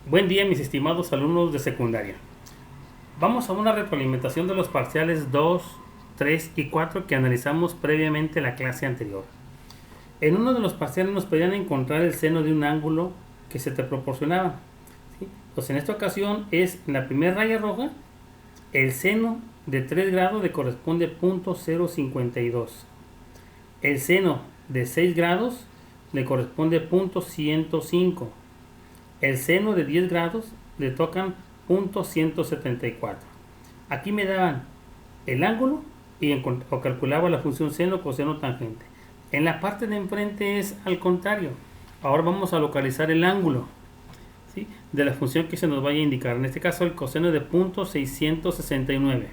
Buen día, mis estimados alumnos de secundaria. Vamos a una retroalimentación de los parciales 2, 3 y 4 que analizamos previamente en la clase anterior. En uno de los parciales nos pedían encontrar el seno de un ángulo que se te proporcionaba, ¿sí? Pues en esta ocasión es en la primera raya roja, el seno de 3 grados le corresponde punto 0,52. El seno de 6 grados le corresponde punto 105. El seno de 10 grados le tocan punto 174. Aquí me daban el ángulo o calculaba la función seno, coseno, tangente. En la parte de enfrente es al contrario. Ahora vamos a localizar el ángulo, ¿sí?, de la función que se nos vaya a indicar. En este caso el coseno de punto 669.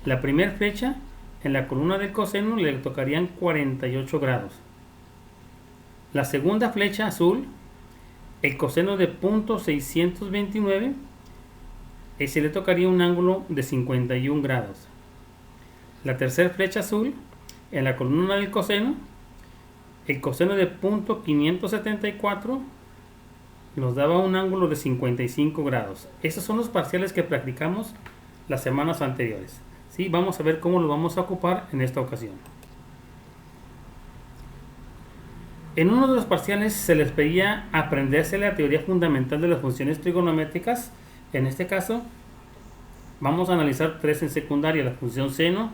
La primera flecha en la columna del coseno le tocarían 48 grados. La segunda flecha azul, el coseno de punto 629, se le tocaría un ángulo de 51 grados. La tercera flecha azul, en la columna del coseno, el coseno de punto 574 nos daba un ángulo de 55 grados. Esos son los parciales que practicamos las semanas anteriores, ¿sí? Vamos a ver cómo lo vamos a ocupar en esta ocasión. En uno de los parciales se les pedía aprenderse la teoría fundamental de las funciones trigonométricas. En este caso, vamos a analizar tres en secundaria: la función seno,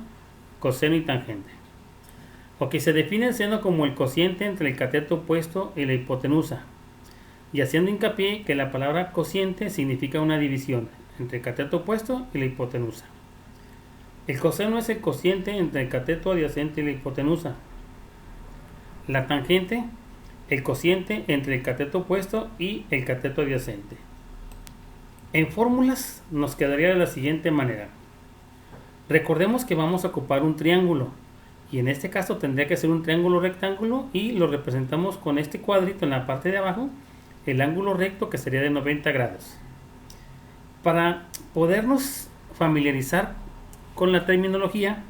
coseno y tangente. Ok, se define el seno como el cociente entre el cateto opuesto y la hipotenusa, y haciendo hincapié que la palabra cociente significa una división entre el cateto opuesto y la hipotenusa. El coseno es el cociente entre el cateto adyacente y la hipotenusa. La tangente, el cociente entre el cateto opuesto y el cateto adyacente. En fórmulas nos quedaría de la siguiente manera. Recordemos que vamos a ocupar un triángulo, y en este caso tendría que ser un triángulo rectángulo, y lo representamos con este cuadrito en la parte de abajo, el ángulo recto, que sería de 90 grados. Para podernos familiarizar con la terminología,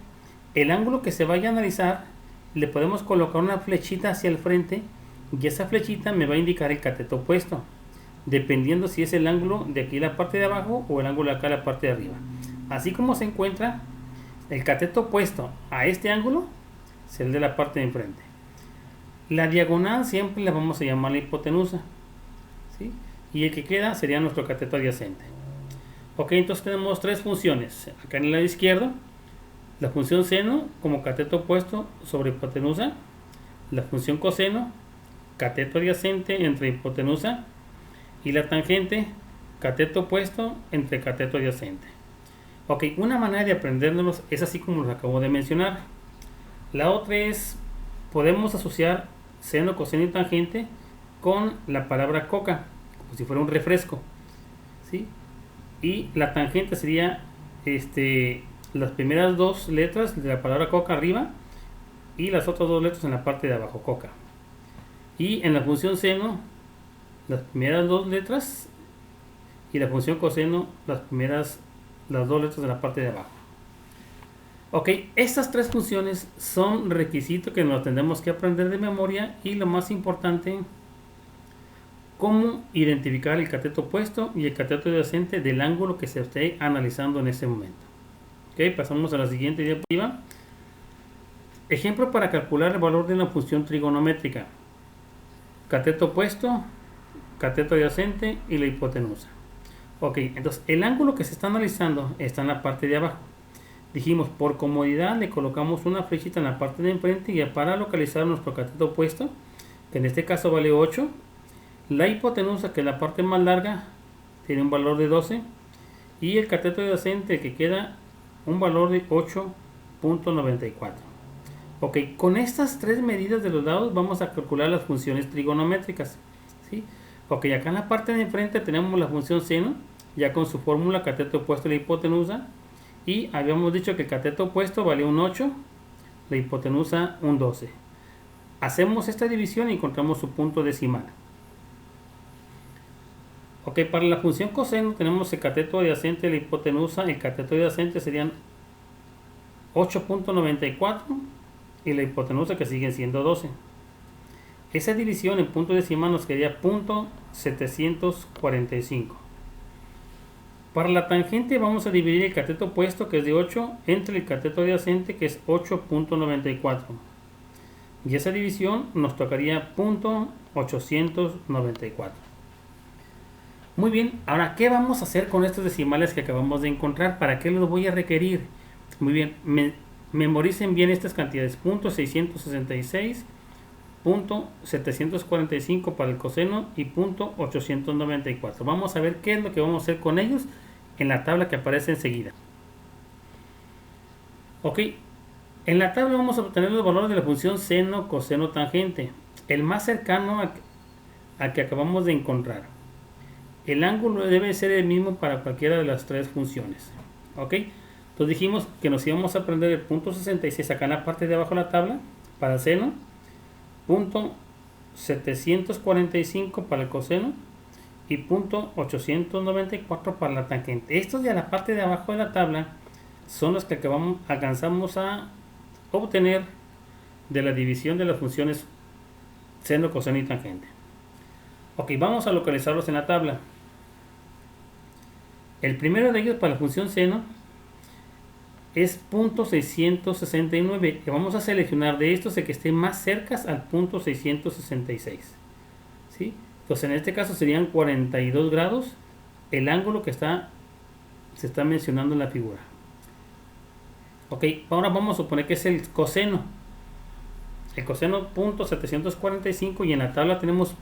el ángulo que se vaya a analizar le podemos colocar una flechita hacia el frente, y esa flechita me va a indicar el cateto opuesto, dependiendo si es el ángulo de aquí la parte de abajo o el ángulo de acá la parte de arriba. Así como se encuentra el cateto opuesto a este ángulo, es el de la parte de enfrente. La diagonal siempre la vamos a llamar la hipotenusa, ¿sí?, y el que queda sería nuestro cateto adyacente. Ok, entonces tenemos tres funciones. Acá en el lado izquierdo, la función seno como cateto opuesto sobre hipotenusa, la función coseno, cateto adyacente entre hipotenusa, y la tangente, cateto opuesto entre cateto adyacente. Ok, una manera de aprendérnoslos es así como los acabo de mencionar. La otra es, podemos asociar seno, coseno y tangente con la palabra coca, como si fuera un refresco, ¿sí? Y la tangente sería las primeras dos letras de la palabra coca arriba y las otras dos letras en la parte de abajo, coca. Y en la función seno, las primeras dos letras, y la función coseno, las dos letras de la parte de abajo. Ok, estas tres funciones son requisitos que nos tendremos que aprender de memoria, y lo más importante, cómo identificar el cateto opuesto y el cateto adyacente del ángulo que se esté analizando en ese momento. Ok, pasamos a la siguiente diapositiva. Ejemplo para calcular el valor de una función trigonométrica: cateto opuesto, cateto adyacente y la hipotenusa. Ok, entonces el ángulo que se está analizando está en la parte de abajo. Dijimos, por comodidad le colocamos una flechita en la parte de enfrente, y para localizar nuestro cateto opuesto, que en este caso vale 8, la hipotenusa, que es la parte más larga, tiene un valor de 12, y el cateto adyacente, que queda un valor de 8.94. Ok, con estas tres medidas de los lados vamos a calcular las funciones trigonométricas, ¿sí? Ok, acá en la parte de enfrente tenemos la función seno, ya con su fórmula cateto opuesto a la hipotenusa, y habíamos dicho que el cateto opuesto valía un 8, la hipotenusa un 12. Hacemos esta división y encontramos su punto decimal. Ok, para la función coseno tenemos el cateto adyacente y la hipotenusa. El cateto adyacente serían 8.94 y la hipotenusa, que sigue siendo 12. Esa división en punto decimal nos quedaría punto 745. Para la tangente vamos a dividir el cateto opuesto, que es de 8, entre el cateto adyacente, que es 8.94. Y esa división nos tocaría punto 894. Muy bien, ahora, ¿qué vamos a hacer con estos decimales que acabamos de encontrar? ¿Para qué los voy a requerir? Muy bien, memoricen bien estas cantidades. Punto 666, punto 745 para el coseno y punto 894. Vamos a ver qué es lo que vamos a hacer con ellos en la tabla que aparece enseguida. Ok, en la tabla vamos a obtener los valores de la función seno, coseno, tangente. El más cercano a que acabamos de encontrar. El ángulo debe ser el mismo para cualquiera de las tres funciones. Ok, entonces dijimos que nos íbamos a aprender el punto 66 acá en la parte de abajo de la tabla para el seno, punto 745 para el coseno y punto 894 para la tangente. Estos de la parte de abajo de la tabla son los que alcanzamos a obtener de la división de las funciones seno, coseno y tangente. Ok, vamos a localizarlos en la tabla. El primero de ellos para la función seno es punto 669 y vamos a seleccionar de estos el que esté más cerca al punto 666. ¿Sí? Entonces en este caso serían 42 grados el ángulo que se está mencionando en la figura. Ok, ahora vamos a suponer que es el coseno. El coseno punto 745 y en la tabla tenemos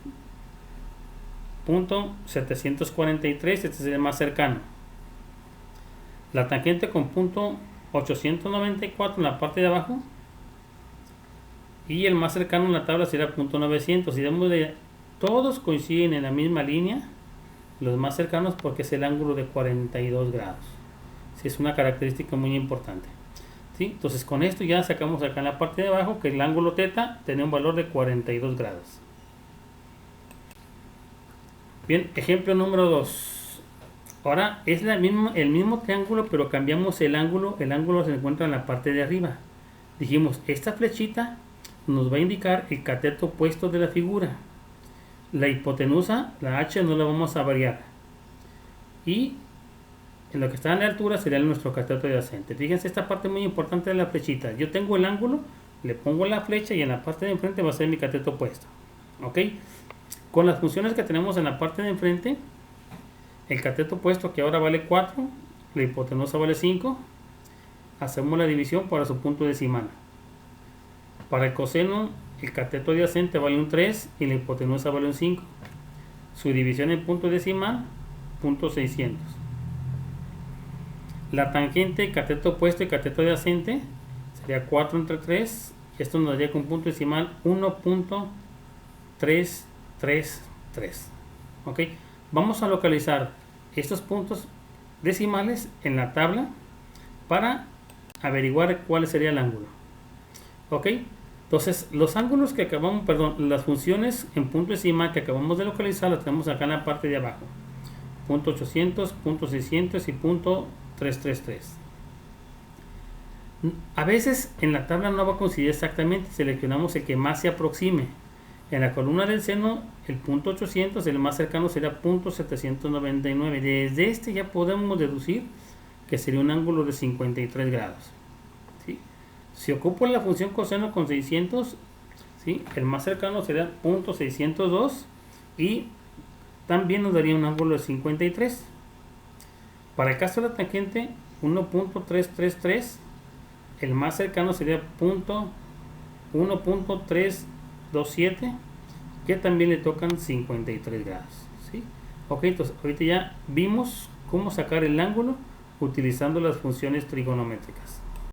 punto 743, este es el más cercano. La tangente con punto 894 en la parte de abajo y el más cercano en la tabla será punto 900. Y todos coinciden en la misma línea, los más cercanos, porque es el ángulo de 42 grados. Sí, es una característica muy importante. ¿Sí? Entonces con esto ya sacamos acá en la parte de abajo que el ángulo θ tiene un valor de 42 grados. Bien, ejemplo número 2. Ahora es el mismo triángulo, pero cambiamos el ángulo. El ángulo se encuentra en la parte de arriba. Dijimos, esta flechita nos va a indicar el cateto opuesto de la figura. La hipotenusa, la h, no la vamos a variar. Y en lo que está en la altura sería nuestro cateto adyacente. Fíjense esta parte muy importante de la flechita. Yo tengo el ángulo, le pongo la flecha y en la parte de enfrente va a ser mi cateto opuesto. ¿Ok? Con las funciones que tenemos en la parte de enfrente, el cateto opuesto, que ahora vale 4, la hipotenusa vale 5, hacemos la división para su punto decimal. Para el coseno, el cateto adyacente vale un 3 y la hipotenusa vale un 5. Su división en punto decimal, punto 600. La tangente, cateto opuesto y cateto adyacente sería 4 entre 3. Esto nos daría con punto decimal 1.333. ¿Ok? Vamos a localizar estos puntos decimales en la tabla para averiguar cuál sería el ángulo. ¿Ok? Entonces, los ángulos que las funciones en punto decimal que acabamos de localizar las tenemos acá en la parte de abajo. Punto 800, punto 600 y punto 333. A veces en la tabla no va a coincidir exactamente, seleccionamos el que más se aproxime. En la columna del seno, el punto 800, el más cercano será punto 799. Desde este ya podemos deducir que sería un ángulo de 53 grados. ¿Sí? Si ocupo la función coseno con 600, ¿sí? El más cercano será punto 602 y también nos daría un ángulo de 53. Para el caso de la tangente, 1.333, el más cercano sería punto 1.327, que también le tocan 53 grados. ¿Sí? Ok, entonces ahorita ya vimos cómo sacar el ángulo utilizando las funciones trigonométricas.